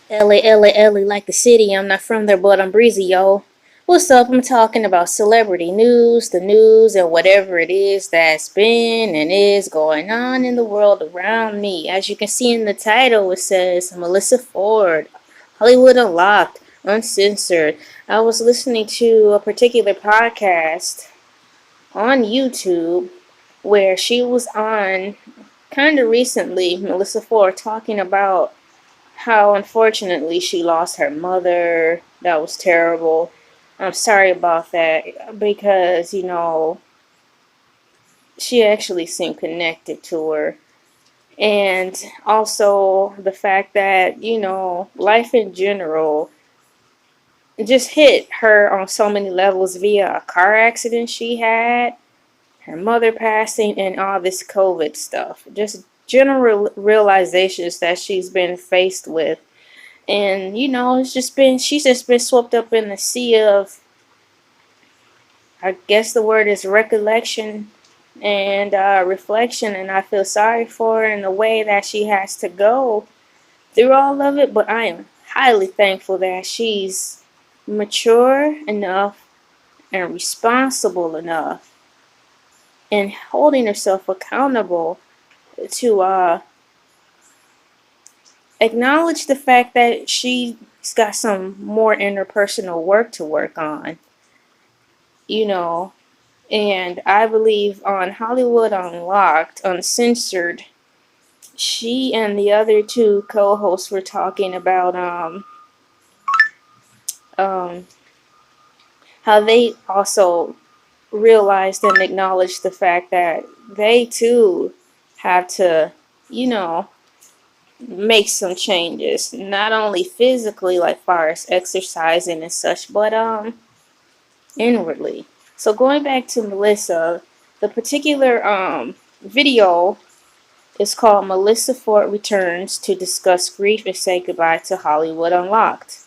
Elay, Elay, Elay, like the city. I'm not from there, but I'm breezy, yo. What's up? I'm talking about celebrity news, the news, and whatever it is that's been and is going on in the world around me. As you can see in the title, it says Melyssa Ford, Hollywood Unlocked, Uncensored. I was listening to a particular podcast on YouTube where she was on kind of recently, Melyssa Ford, talking about how unfortunately she lost her mother. That was terrible. I'm sorry about that because, she actually seemed connected to her. And also the fact that, life in general just hit her on so many levels via a car accident she had, her mother passing, and all this COVID stuff. Just general realizations that she's been faced with. And she's just been swept up in the sea of, I guess the word is recollection and reflection. And I feel sorry for her in the way that she has to go through all of it. But I am highly thankful that she's mature enough and responsible enough and holding herself accountable to acknowledge the fact that she's got some more interpersonal work to work on, you know. And I believe on Hollywood Unlocked, Uncensored, she and the other two co-hosts were talking about um, how they also realized and acknowledged the fact that they too have to, you know, make some changes, not only physically, like far as exercising and such, but inwardly. So going back to Melyssa, the particular video is called Melyssa Ford Returns to discuss grief and say goodbye to Hollywood Unlocked,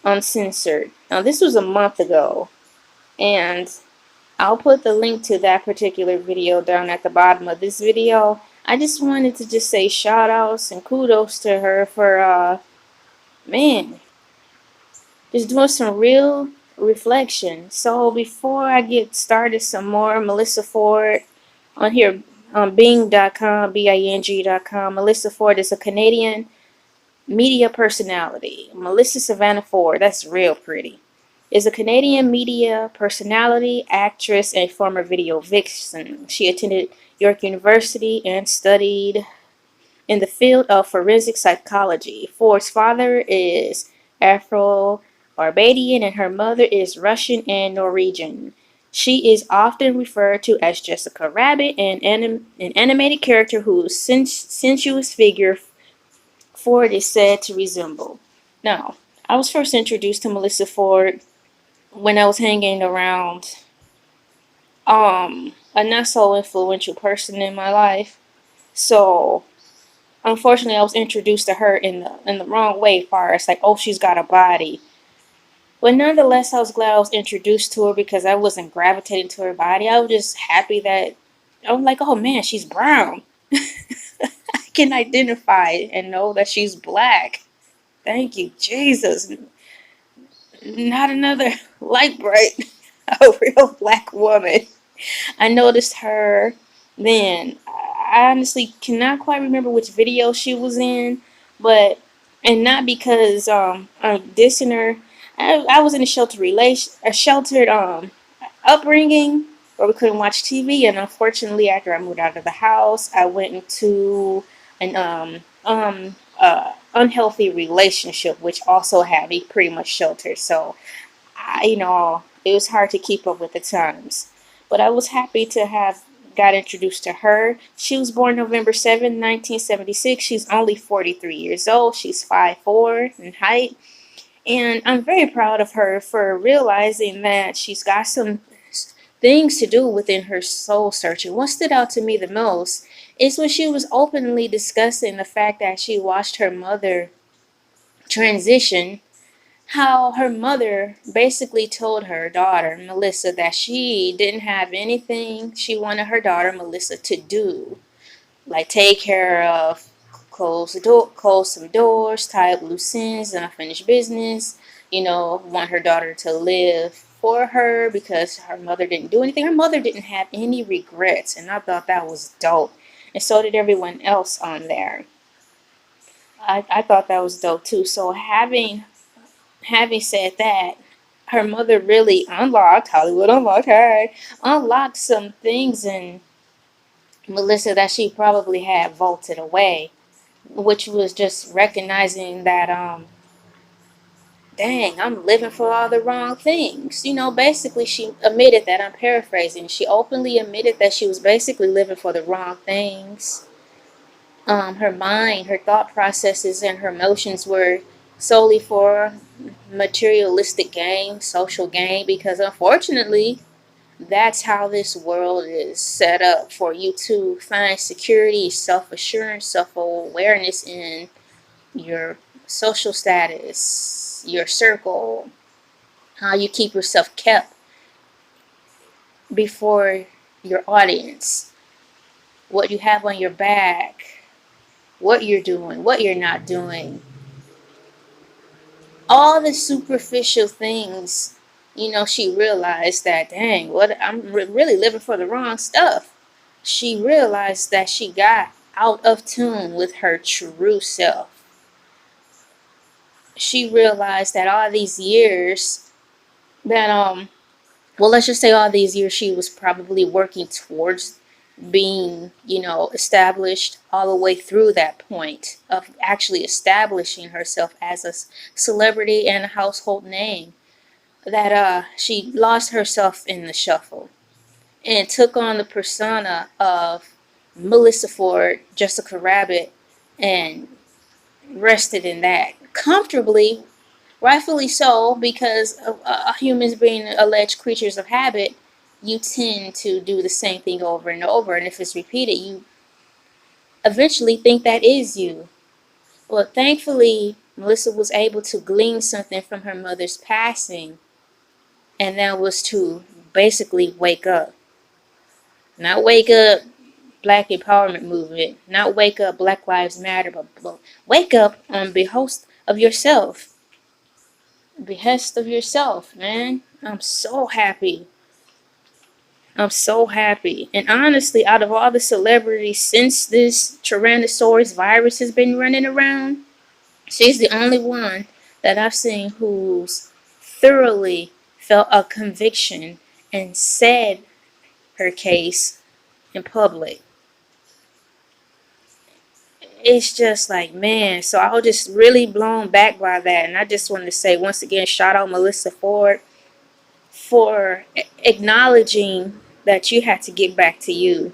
Uncensored. Now this was a month ago, and I'll put the link to that particular video down at the bottom of this video. I just wanted to just say shout outs and kudos to her for man, just doing some real reflection. So before I get started some more, Melyssa Ford on here on Bing.com, Bing.com. Melyssa Ford is a Canadian media personality. Melyssa Savannah Ford, that's real pretty, is a Canadian media personality, actress, and former video vixen. She attended York University and studied in the field of forensic psychology. Ford's father is Afro-Barbadian and her mother is Russian and Norwegian. She is often referred to as Jessica Rabbit, an animated character whose sensuous figure Ford is said to resemble. Now, I was first introduced to Melyssa Ford when I was hanging around a not so influential person in my life. So unfortunately, I was introduced to her in the wrong way, as far as like, oh, she's got a body. But nonetheless, I was glad I was introduced to her because I wasn't gravitating to her body. I was just happy that I was like, oh man, she's brown. I can identify and know that she's black. Thank you, Jesus. Not another light bright, a real black woman. I noticed her then. I honestly cannot quite remember which video she was in, but and not because I'm dissing her. I was in a sheltered upbringing where we couldn't watch TV, and unfortunately, after I moved out of the house, I went into an unhealthy relationship, which also had me pretty much sheltered. So it was hard to keep up with the times. But I was happy to have got introduced to her. She was born November 7th, 1976. She's only 43 years old. She's 5'4" in height. And I'm very proud of her for realizing that she's got some things to do within her soul searching. What stood out to me the most is when she was openly discussing the fact that she watched her mother transition, how her mother basically told her daughter, Melyssa, that she didn't have anything she wanted her daughter, Melyssa, to do. Like take care of close some doors, tie up loose ends, unfinished business. Want her daughter to live for her because her mother didn't do anything. Her mother didn't have any regrets, and I thought that was dope. And so did everyone else on there. I thought that was dope too. So having said that, her mother really Hollywood unlocked her, unlocked some things in Melyssa that she probably had vaulted away, which was just recognizing that dang, I'm living for all the wrong things. Basically she admitted that, I'm paraphrasing, she openly admitted that she was basically living for the wrong things. Her mind, her thought processes, and her emotions were solely for materialistic gain, social gain, because unfortunately, that's how this world is set up for you to find security, self assurance, self awareness in your social status, your circle, how you keep yourself kept before your audience, what you have on your back, what you're doing, what you're not doing. All the superficial things, she realized that, dang, what I'm really living for the wrong stuff. She realized that she got out of tune with her true self. She realized that all these years that well, let's just say all these years she was probably working towards being, established, all the way through that point of actually establishing herself as a celebrity and a household name, that she lost herself in the shuffle and took on the persona of Melyssa Ford, Jessica Rabbit, and rested in that comfortably, rightfully so, because humans being alleged creatures of habit, you tend to do the same thing over and over, and if it's repeated, you eventually think that is you. Well, thankfully, Melyssa was able to glean something from her mother's passing, and that was to basically wake up. Not wake up Black empowerment movement, not wake up Black Lives Matter, but wake up on behest of yourself, man. I'm so happy. I'm so happy. And honestly, out of all the celebrities since this Tyrannosaurus virus has been running around, she's the only one that I've seen who's thoroughly felt a conviction and said her case in public. It's just like, man, so I was just really blown back by that. And I just wanted to say once again, shout out Melyssa Ford for acknowledging that you had to get back to you.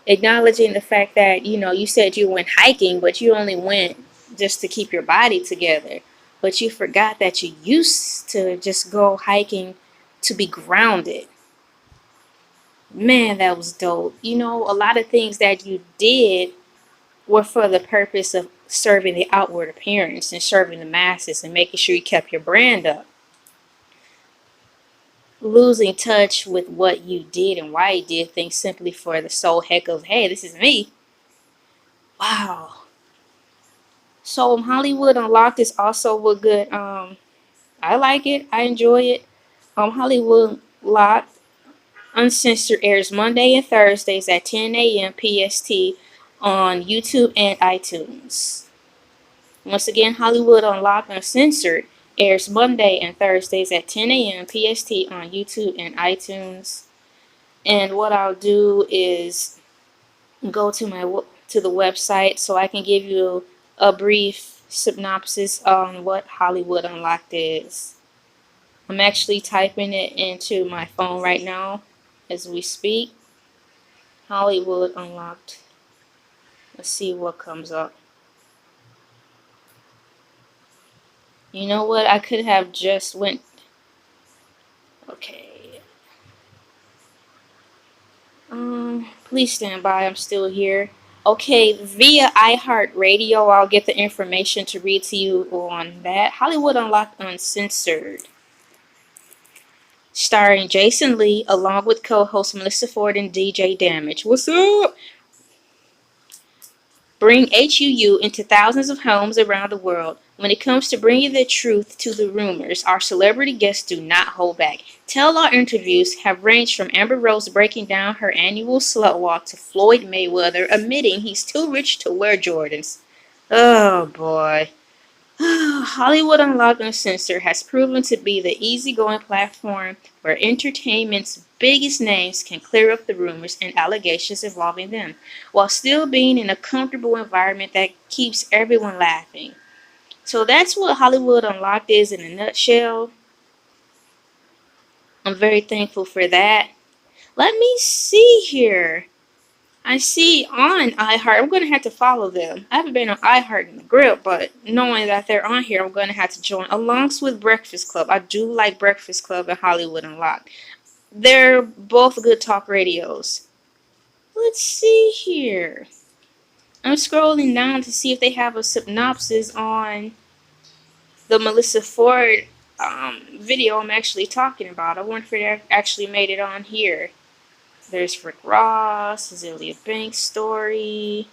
Acknowledging the fact that, you said you went hiking, but you only went just to keep your body together. But you forgot that you used to just go hiking to be grounded. Man, that was dope. A lot of things that you did were for the purpose of serving the outward appearance and serving the masses and making sure you kept your brand up. Losing touch with what you did and why you did things simply for the sole heck of, hey, this is me. Wow. So Hollywood Unlocked is also a good, I like it. I enjoy it. Hollywood Unlocked Uncensored airs Monday and Thursdays at 10 a.m. PST on YouTube and iTunes. Once again, Hollywood Unlocked Uncensored airs Monday and Thursdays at 10 a.m. PST on YouTube and iTunes. And what I'll do is go to the website so I can give you a brief synopsis on what Hollywood Unlocked is. I'm actually typing it into my phone right now as we speak. Hollywood Unlocked. Let's see what comes up. You know what? I could have just went. Okay. Please stand by. I'm still here. Okay, via iHeartRadio, I'll get the information to read to you on that. Hollywood Unlocked Uncensored, starring Jason Lee, along with co-host Melyssa Ford and DJ Damage. What's up? bring HUU into thousands of homes around the world. When it comes to bringing the truth to the rumors, our celebrity guests do not hold back. Tell All interviews have ranged from Amber Rose breaking down her annual slut walk to Floyd Mayweather admitting he's too rich to wear Jordans. Oh boy. Hollywood Unlocked Uncensored has proven to be the easygoing platform where entertainment's biggest names can clear up the rumors and allegations involving them, while still being in a comfortable environment that keeps everyone laughing. So that's what Hollywood Unlocked is in a nutshell. I'm very thankful for that. Let me see here. I see on iHeart, I'm going to have to follow them. I haven't been on iHeart in the grip, but knowing that they're on here, I'm going to have to join. Along with Breakfast Club. I do like Breakfast Club and Hollywood Unlocked. They're both good talk radios. Let's see here. I'm scrolling down to see if they have a synopsis on the Melyssa Ford video I'm actually talking about. I wonder if they actually made it on here. There's Rick Ross, Azealia Banks' story.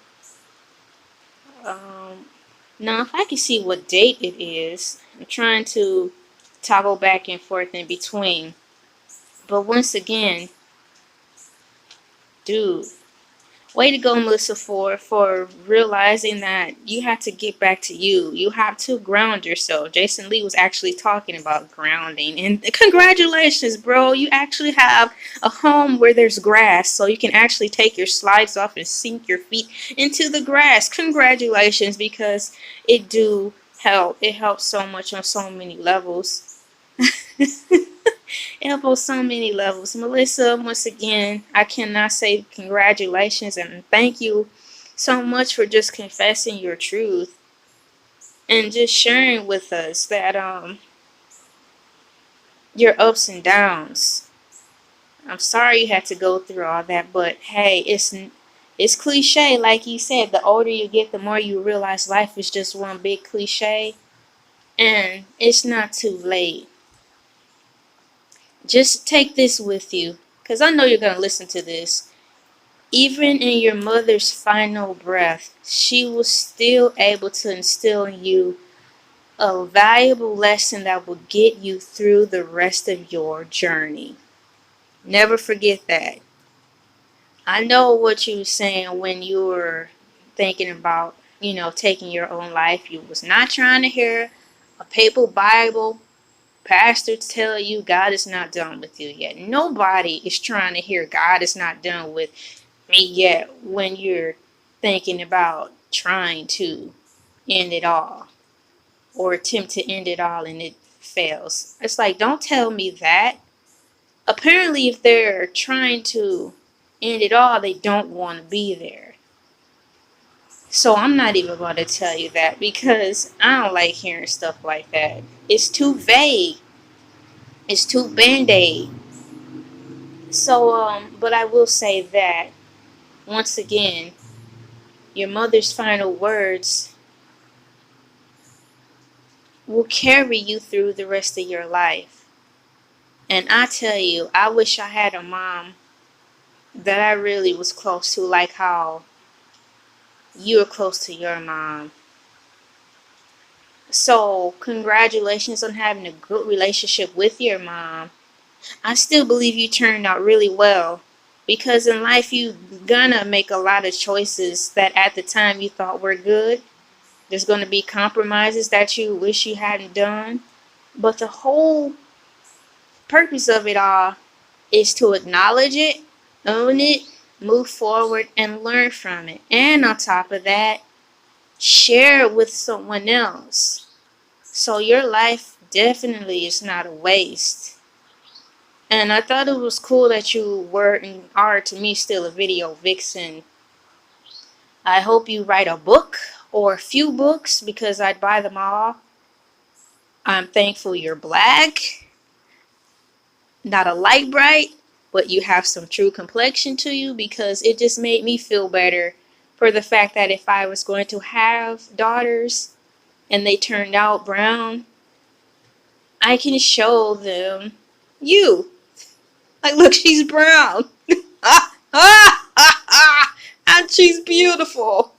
Now, if I can see what date it is, I'm trying to toggle back and forth in between. But once again, dude, way to go, Melyssa Ford, for realizing that you have to get back to you. You have to ground yourself. Jason Lee was actually talking about grounding. And congratulations, bro. You actually have a home where there's grass, so you can actually take your slides off and sink your feet into the grass. Congratulations, because it do help. It helps so much on so many levels. It helps on so many levels. Melyssa, once again, I cannot say congratulations and thank you so much for just confessing your truth and just sharing with us that your ups and downs. I'm sorry you had to go through all that, but hey, it's cliche, like you said. The older you get, the more you realize life is just one big cliche, and it's not too late. Just take this with you, because I know you're going to listen to this. Even in your mother's final breath, she was still able to instill in you a valuable lesson that will get you through the rest of your journey. Never forget that. I know what you were saying when you were thinking about, taking your own life. You was not trying to hear a papal Bible pastor tell you God is not done with you yet. Nobody is trying to hear God is not done with me yet when you're thinking about trying to end it all or attempt to end it all and it fails. It's like, don't tell me that. Apparently, if they're trying to end it all, they don't want to be there. So I'm not even going to tell you that because I don't like hearing stuff like that. It's too vague. It's too band-aid. So, but I will say that, once again, your mother's final words will carry you through the rest of your life. And I tell you, I wish I had a mom that I really was close to, like how you were close to your mom. So, congratulations on having a good relationship with your mom. I still believe you turned out really well. Because in life, you're gonna make a lot of choices that at the time you thought were good. There's gonna be compromises that you wish you hadn't done. But the whole purpose of it all is to acknowledge it, own it, move forward, and learn from it. And on top of that, share it with someone else. So your life definitely is not a waste. And I thought it was cool that you were and are, to me, still a video vixen. I hope you write a book or a few books because I'd buy them all. I'm thankful you're black. Not a light bright, but you have some true complexion to you because it just made me feel better for the fact that if I was going to have daughters and they turned out brown, I can show them you. Like, look, she's brown. I'm She's beautiful.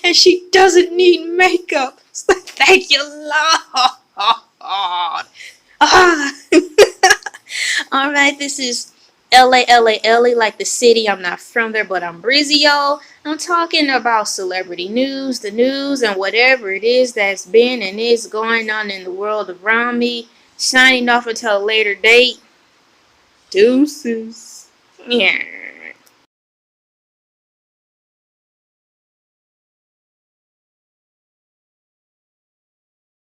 And she doesn't need makeup. Thank you, Lord. Ah. Alright, this is LA, like the city. I'm not from there, but I'm Brizio. I'm talking about celebrity news, the news, and whatever it is that's been and is going on in the world around me. Signing off until a later date. Deuces. Yeah.